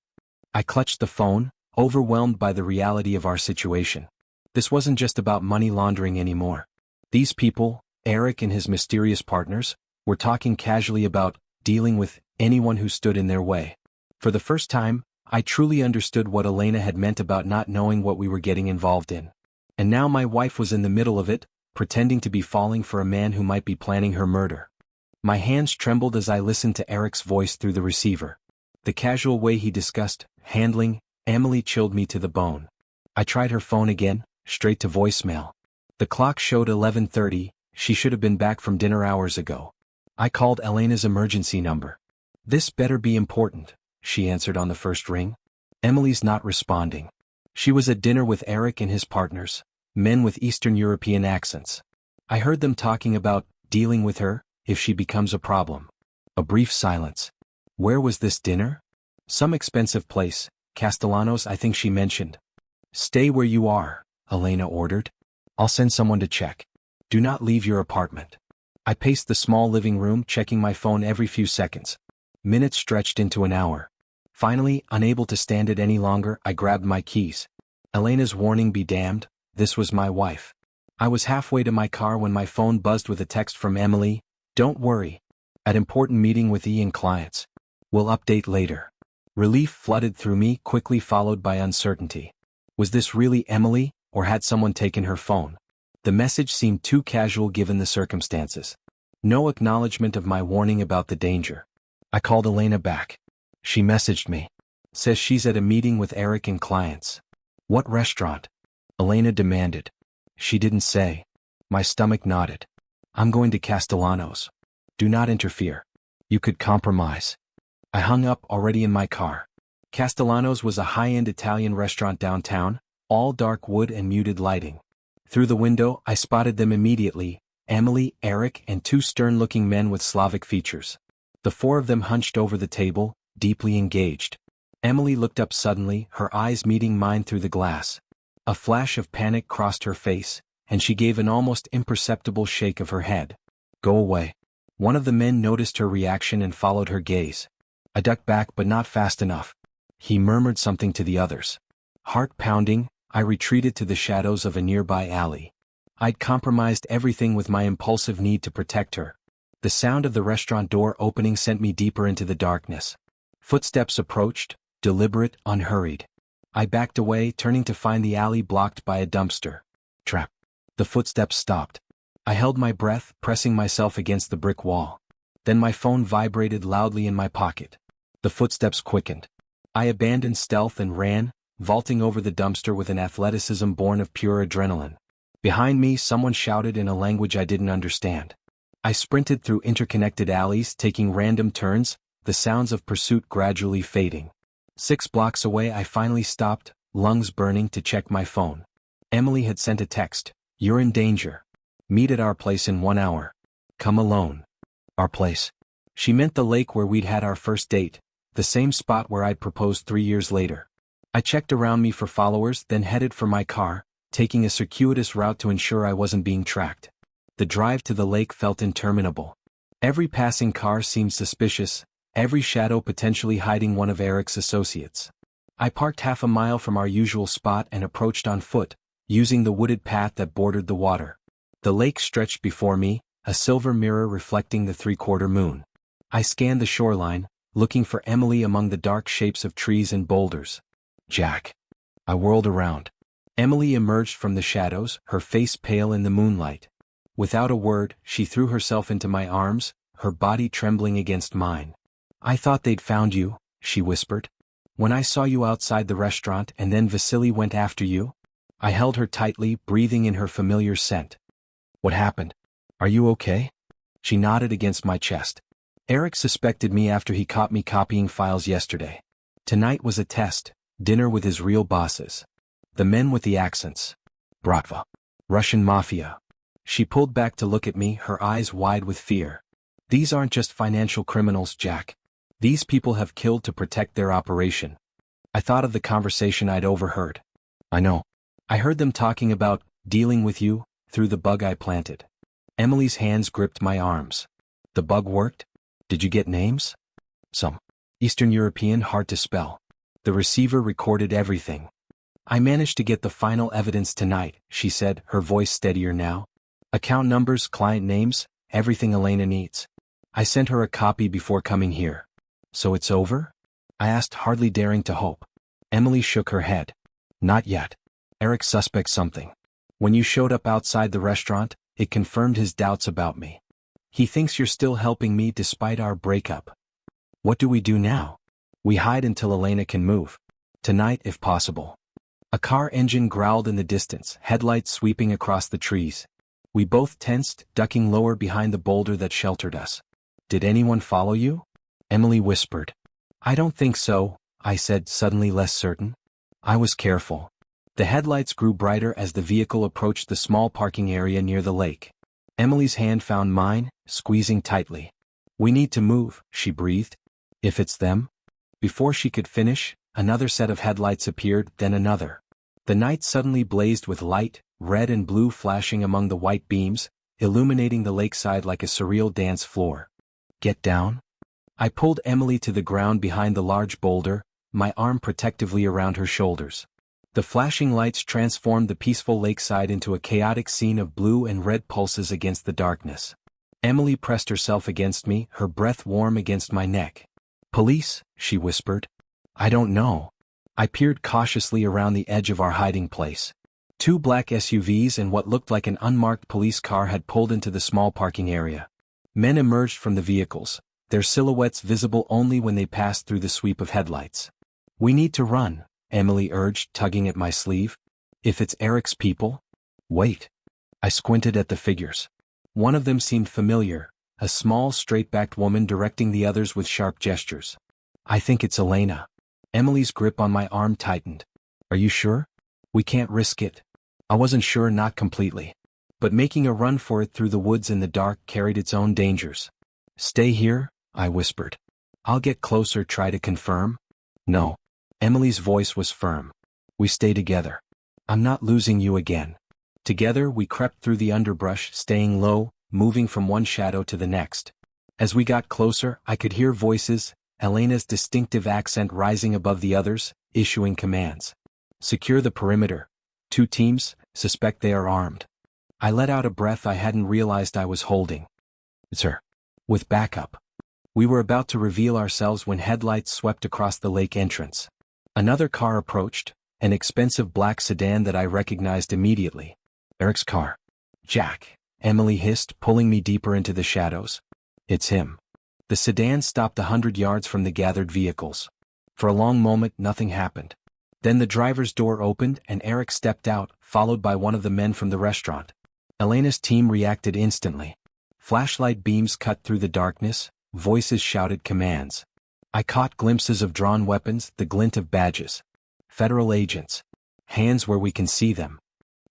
I clutched the phone, overwhelmed by the reality of our situation. This wasn't just about money laundering anymore. These people, Eric and his mysterious partners, were talking casually about dealing with anyone who stood in their way. For the first time, I truly understood what Elena had meant about not knowing what we were getting involved in. And now my wife was in the middle of it, pretending to be falling for a man who might be planning her murder. My hands trembled as I listened to Eric's voice through the receiver. The casual way he discussed handling Emily chilled me to the bone. I tried her phone again, straight to voicemail. The clock showed 11:30, she should have been back from dinner hours ago. I called Elena's emergency number. "This better be important," she answered on the first ring. "Emily's not responding." She was at dinner with Eric and his partners, men with Eastern European accents. I heard them talking about dealing with her if she becomes a problem. A brief silence. Where was this dinner? Some expensive place, Castellanos, I think she mentioned. "Stay where you are," Elena ordered. "I'll send someone to check. Do not leave your apartment." I paced the small living room, checking my phone every few seconds. Minutes stretched into an hour. Finally, unable to stand it any longer, I grabbed my keys. Elena's warning be damned, this was my wife. I was halfway to my car when my phone buzzed with a text from Emily. "Don't worry. At important meeting with Ian clients. We'll update later." Relief flooded through me, quickly followed by uncertainty. Was this really Emily, or had someone taken her phone? The message seemed too casual given the circumstances. No acknowledgement of my warning about the danger. I called Elena back. She messaged me. Says she's at a meeting with Eric and clients. "What restaurant?" Elena demanded. She didn't say. My stomach nodded. "I'm going to Castellanos. Do not interfere. You could compromise." I hung up, already in my car. Castellanos was a high-end Italian restaurant downtown, all dark wood and muted lighting. Through the window, I spotted them immediately, Emily, Eric, and 2 stern-looking men with Slavic features. The 4 of them hunched over the table, deeply engaged. Emily looked up suddenly, her eyes meeting mine through the glass. A flash of panic crossed her face, and she gave an almost imperceptible shake of her head. "Go away." One of the men noticed her reaction and followed her gaze. I ducked back, but not fast enough. He murmured something to the others. Heart pounding, I retreated to the shadows of a nearby alley. I'd compromised everything with my impulsive need to protect her. The sound of the restaurant door opening sent me deeper into the darkness. Footsteps approached, deliberate, unhurried. I backed away, turning to find the alley blocked by a dumpster. Trap. The footsteps stopped. I held my breath, pressing myself against the brick wall. Then my phone vibrated loudly in my pocket. The footsteps quickened. I abandoned stealth and ran, vaulting over the dumpster with an athleticism born of pure adrenaline. Behind me, someone shouted in a language I didn't understand. I sprinted through interconnected alleys, taking random turns, the sounds of pursuit gradually fading. 6 blocks away, I finally stopped, lungs burning, to check my phone. Emily had sent a text. "You're in danger. Meet at our place in 1 hour. Come alone." Our place. She meant the lake where we'd had our first date, the same spot where I'd proposed 3 years later. I checked around me for followers, then headed for my car, taking a circuitous route to ensure I wasn't being tracked. The drive to the lake felt interminable. Every passing car seemed suspicious, every shadow potentially hiding one of Eric's associates. I parked half a mile from our usual spot and approached on foot, using the wooded path that bordered the water. The lake stretched before me, a silver mirror reflecting the three-quarter moon. I scanned the shoreline, looking for Emily among the dark shapes of trees and boulders. Jack. I whirled around. Emily emerged from the shadows, her face pale in the moonlight. Without a word, she threw herself into my arms, her body trembling against mine. I thought they'd found you, she whispered. When I saw you outside the restaurant and then Vasily went after you? I held her tightly, breathing in her familiar scent. What happened? Are you okay? She nodded against my chest. Eric suspected me after he caught me copying files yesterday. Tonight was a test, dinner with his real bosses. The men with the accents. Bratva. Russian mafia. She pulled back to look at me, her eyes wide with fear. These aren't just financial criminals, Jack. These people have killed to protect their operation. I thought of the conversation I'd overheard. I know. I heard them talking about dealing with you through the bug I planted. Emily's hands gripped my arms. The bug worked? Did you get names? Some. Eastern European, hard to spell. The receiver recorded everything. I managed to get the final evidence tonight, she said, her voice steadier now. Account numbers, client names, everything Elena needs. I sent her a copy before coming here. So it's over? I asked, hardly daring to hope. Emily shook her head. Not yet. Eric suspects something. When you showed up outside the restaurant, it confirmed his doubts about me. He thinks you're still helping me despite our breakup. What do we do now? We hide until Elena can move. Tonight, if possible. A car engine growled in the distance, headlights sweeping across the trees. We both tensed, ducking lower behind the boulder that sheltered us. Did anyone follow you? Emily whispered. I don't think so, I said, suddenly less certain. I was careful. The headlights grew brighter as the vehicle approached the small parking area near the lake. Emily's hand found mine, squeezing tightly. We need to move, she breathed. If it's them? Before she could finish, another set of headlights appeared, then another. The night suddenly blazed with light, red and blue flashing among the white beams, illuminating the lakeside like a surreal dance floor. Get down? I pulled Emily to the ground behind the large boulder, my arm protectively around her shoulders. The flashing lights transformed the peaceful lakeside into a chaotic scene of blue and red pulses against the darkness. Emily pressed herself against me, her breath warm against my neck. Police? She whispered. I don't know. I peered cautiously around the edge of our hiding place. 2 black SUVs and what looked like an unmarked police car had pulled into the small parking area. Men emerged from the vehicles, their silhouettes visible only when they passed through the sweep of headlights. We need to run, Emily urged, tugging at my sleeve. If it's Eric's people? Wait. I squinted at the figures. One of them seemed familiar, a small, straight-backed woman directing the others with sharp gestures. I think it's Elena. Emily's grip on my arm tightened. Are you sure? We can't risk it. I wasn't sure, not completely. But making a run for it through the woods in the dark carried its own dangers. Stay here, I whispered. I'll get closer, try to confirm. No. Emily's voice was firm. We stay together. I'm not losing you again. Together we crept through the underbrush, staying low, moving from one shadow to the next. As we got closer, I could hear voices, Elena's distinctive accent rising above the others, issuing commands. Secure the perimeter. 2 teams, suspect they are armed. I let out a breath I hadn't realized I was holding. It's her. With backup. We were about to reveal ourselves when headlights swept across the lake entrance. Another car approached, an expensive black sedan that I recognized immediately. Eric's car. Jack, Emily hissed, pulling me deeper into the shadows. It's him. The sedan stopped 100 yards from the gathered vehicles. For a long moment, nothing happened. Then the driver's door opened and Eric stepped out, followed by one of the men from the restaurant. Elena's team reacted instantly. Flashlight beams cut through the darkness, voices shouted commands. I caught glimpses of drawn weapons, the glint of badges. Federal agents. Hands where we can see them.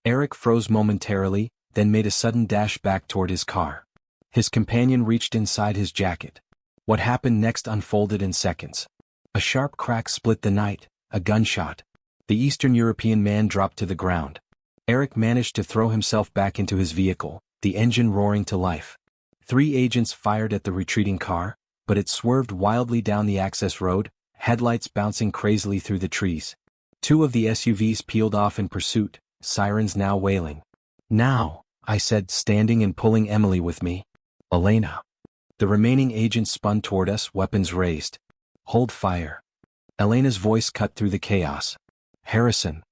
Eric froze momentarily, then made a sudden dash back toward his car. His companion reached inside his jacket. What happened next unfolded in seconds. A sharp crack split the night, a gunshot. The Eastern European man dropped to the ground. Eric managed to throw himself back into his vehicle, the engine roaring to life. 3 agents fired at the retreating car, but it swerved wildly down the access road, headlights bouncing crazily through the trees. Two of the SUVs peeled off in pursuit, sirens now wailing. "Now," I said, standing and pulling Emily with me. "Elena." The remaining agents spun toward us, weapons raised. "Hold fire." Elena's voice cut through the chaos. "Harrison."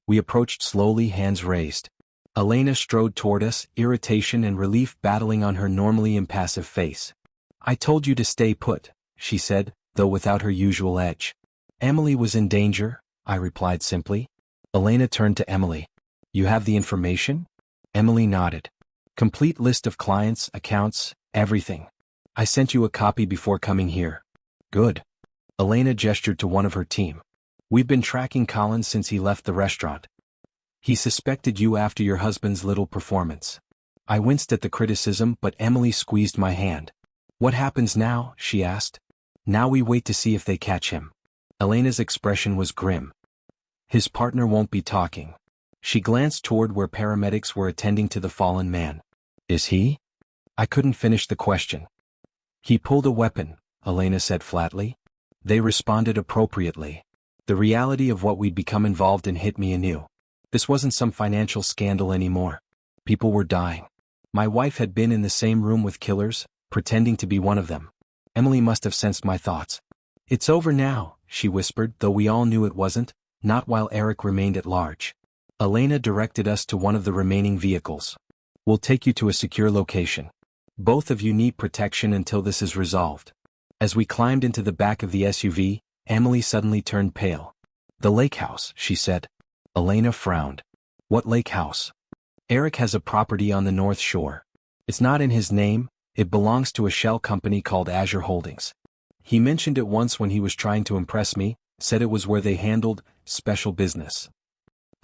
We approached slowly, hands raised. Elena strode toward us, irritation and relief battling on her normally impassive face. "I told you to stay put," she said, though without her usual edge. "Emily was in danger," I replied simply. Elena turned to Emily. "You have the information?" Emily nodded. "Complete list of clients, accounts, everything. I sent you a copy before coming here." "Good." Elena gestured to one of her team. "We've been tracking Collins since he left the restaurant. He suspected you after your husband's little performance." I winced at the criticism, but Emily squeezed my hand. "What happens now?" she asked. "Now we wait to see if they catch him." Elena's expression was grim. "His partner won't be talking." She glanced toward where paramedics were attending to the fallen man. "Is he?" I couldn't finish the question. "He pulled a weapon," Elena said flatly. They responded appropriately. The reality of what we'd become involved in hit me anew. This wasn't some financial scandal anymore. People were dying. My wife had been in the same room with killers, pretending to be one of them. Emily must have sensed my thoughts. "It's over now," she whispered, though we all knew it wasn't, not while Eric remained at large. Elena directed us to one of the remaining vehicles. "We'll take you to a secure location. Both of you need protection until this is resolved." As we climbed into the back of the SUV, Emily suddenly turned pale. "The lake house," she said. Elena frowned. "What lake house?" "Eric has a property on the North Shore. It's not in his name, it belongs to a shell company called Azure Holdings. He mentioned it once when he was trying to impress me, said it was where they handled special business."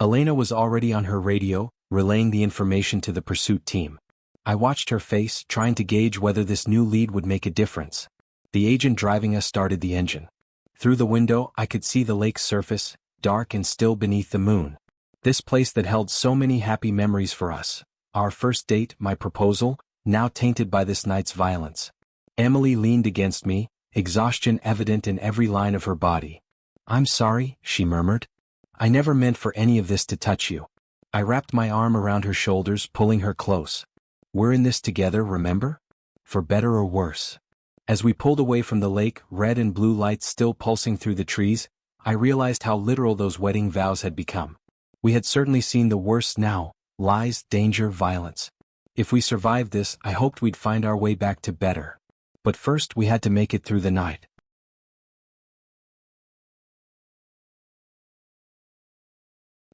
Elena was already on her radio, relaying the information to the pursuit team. I watched her face, trying to gauge whether this new lead would make a difference. The agent driving us started the engine. Through the window, I could see the lake's surface, dark and still beneath the moon. This place that held so many happy memories for us. Our first date, my proposal, now tainted by this night's violence. Emily leaned against me, exhaustion evident in every line of her body. "I'm sorry," she murmured. "I never meant for any of this to touch you." I wrapped my arm around her shoulders, pulling her close. "We're in this together, remember? For better or worse." As we pulled away from the lake, red and blue lights still pulsing through the trees, I realized how literal those wedding vows had become. We had certainly seen the worst now: lies, danger, violence. If we survived this, I hoped we'd find our way back to better. But first we had to make it through the night.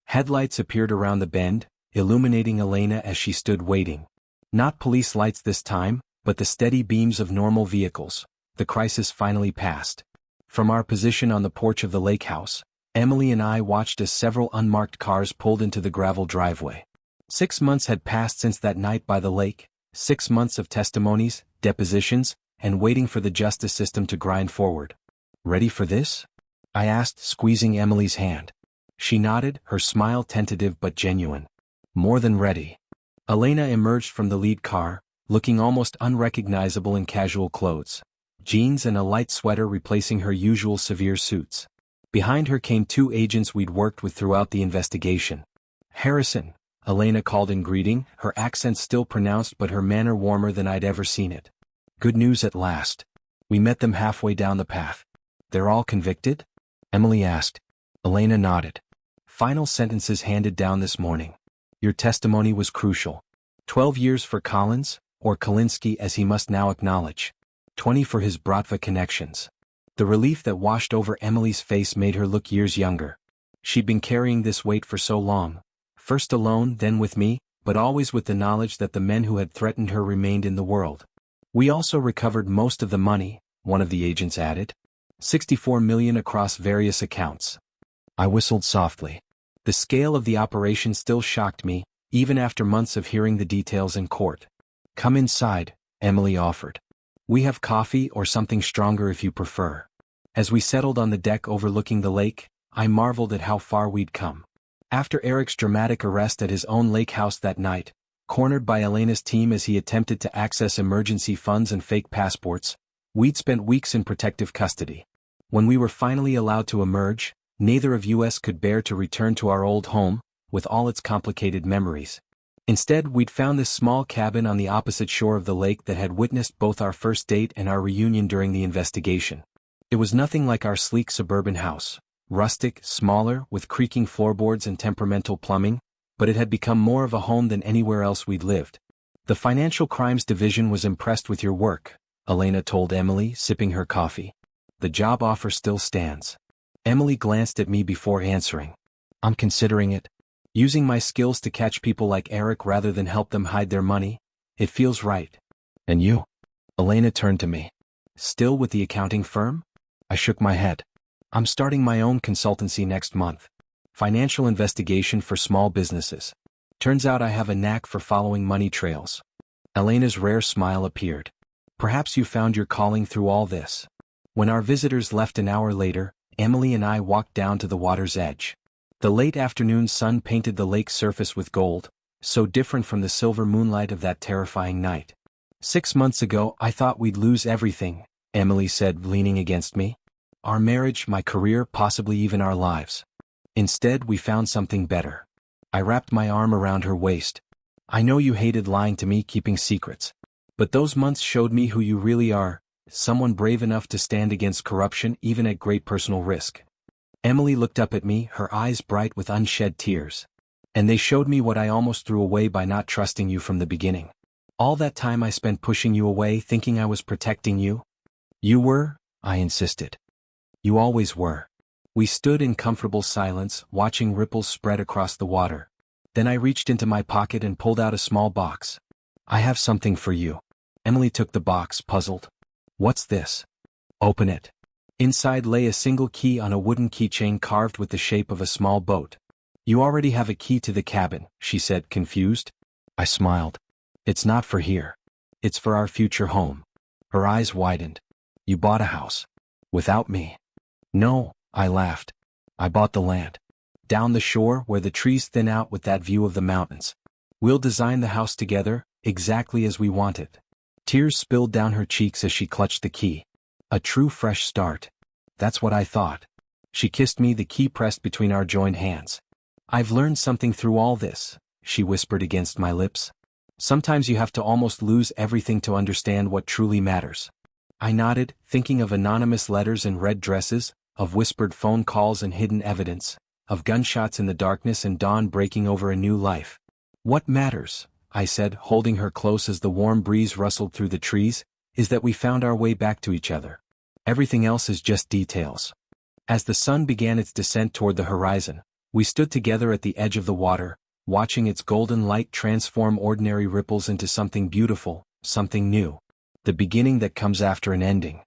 Headlights appeared around the bend, illuminating Elena as she stood waiting. Not police lights this time, but the steady beams of normal vehicles. The crisis finally passed. From our position on the porch of the lake house, Emily and I watched as several unmarked cars pulled into the gravel driveway. 6 months had passed since that night by the lake, 6 months of testimonies, depositions, and waiting for the justice system to grind forward. "Ready for this?" I asked, squeezing Emily's hand. She nodded, her smile tentative but genuine. "More than ready." Elena emerged from the lead car, looking almost unrecognizable in casual clothes. Jeans and a light sweater replacing her usual severe suits. Behind her came 2 agents we'd worked with throughout the investigation. "Harrison," Elena called in greeting, her accent still pronounced but her manner warmer than I'd ever seen it. "Good news at last." We met them halfway down the path. "They're all convicted?" Emily asked. Elena nodded. "Final sentences handed down this morning. Your testimony was crucial. 12 years for Collins, or Kalinsky as he must now acknowledge. 20 for his Bratva connections." The relief that washed over Emily's face made her look years younger. She'd been carrying this weight for so long, first alone, then with me, but always with the knowledge that the men who had threatened her remained in the world. "We also recovered most of the money," one of the agents added. $64 million across various accounts." I whistled softly. The scale of the operation still shocked me, even after months of hearing the details in court. "Come inside," Emily offered. "We have coffee or something stronger if you prefer." As we settled on the deck overlooking the lake, I marveled at how far we'd come. After Eric's dramatic arrest at his own lake house that night, cornered by Elena's team as he attempted to access emergency funds and fake passports, We'd spent weeks in protective custody. When we were finally allowed to emerge, neither of us could bear to return to our old home, with all its complicated memories. Instead, we'd found this small cabin on the opposite shore of the lake that had witnessed both our first date and our reunion during the investigation. It was nothing like our sleek suburban house, rustic, smaller, with creaking floorboards and temperamental plumbing, but it had become more of a home than anywhere else we'd lived. The Financial Crimes Division was impressed with your work, Elena told Emily, sipping her coffee. The job offer still stands. Emily glanced at me before answering. I'm considering it. Using my skills to catch people like Eric rather than help them hide their money, it feels right. And you? Elena turned to me. Still with the accounting firm? I shook my head. I'm starting my own consultancy next month. Financial investigation for small businesses. Turns out I have a knack for following money trails. Elena's rare smile appeared. Perhaps you found your calling through all this. When our visitors left an hour later, Emily and I walked down to the water's edge. The late afternoon sun painted the lake's surface with gold, so different from the silver moonlight of that terrifying night. 6 months ago I thought we'd lose everything, Emily said, leaning against me. Our marriage, my career, possibly even our lives. Instead, we found something better. I wrapped my arm around her waist. I know you hated lying to me, keeping secrets. But those months showed me who you really are, someone brave enough to stand against corruption even at great personal risk. Emily looked up at me, her eyes bright with unshed tears. And they showed me what I almost threw away by not trusting you from the beginning. All that time I spent pushing you away, thinking I was protecting you. You were, I insisted. You always were. We stood in comfortable silence, watching ripples spread across the water. Then I reached into my pocket and pulled out a small box. I have something for you. Emily took the box, puzzled. What's this? Open it. Inside lay a single key on a wooden keychain carved with the shape of a small boat. You already have a key to the cabin, she said, confused. I smiled. It's not for here. It's for our future home. Her eyes widened. You bought a house. Without me. No, I laughed. I bought the land. Down the shore where the trees thin out with that view of the mountains. We'll design the house together, exactly as we want it. Tears spilled down her cheeks as she clutched the key. A true fresh start. That's what I thought. She kissed me, the key pressed between our joined hands. I've learned something through all this, she whispered against my lips. Sometimes you have to almost lose everything to understand what truly matters. I nodded, thinking of anonymous letters and red dresses, of whispered phone calls and hidden evidence, of gunshots in the darkness and dawn breaking over a new life. What matters, I said, holding her close as the warm breeze rustled through the trees, is that we found our way back to each other. Everything else is just details. As the sun began its descent toward the horizon, we stood together at the edge of the water, watching its golden light transform ordinary ripples into something beautiful, something new. The beginning that comes after an ending.